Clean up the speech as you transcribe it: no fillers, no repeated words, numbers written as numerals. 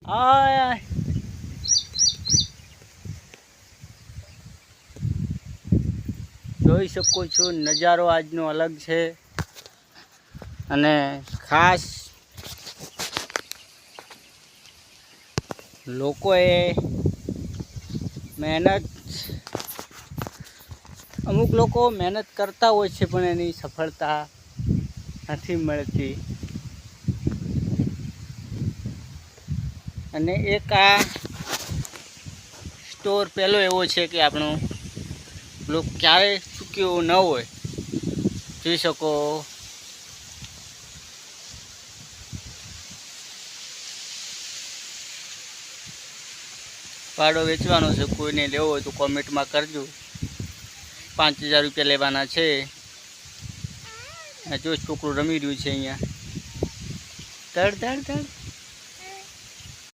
આ જોઈ શકો છો નજારો આજનો અલગ છે અને ખાસ લોકોએ મહેનત અમુક લોકો મહેનત કરતા હોય છે પણ એની સફળતા નથી મળતી અને એક આ સ્ટોર પહેલો એવો છે કે આપણો લોકો ક્યારે ચૂક્યો ન હોય જોઈ શકો ભાડો વેચવાનો છે કોઈને લેવો હોય તો કોમેન્ટમાં કરજો 5000 રૂપિયા લેવાના છે જો છોકરું રમી રહ્યું છે અહીંયા ધડ ધડ ધડ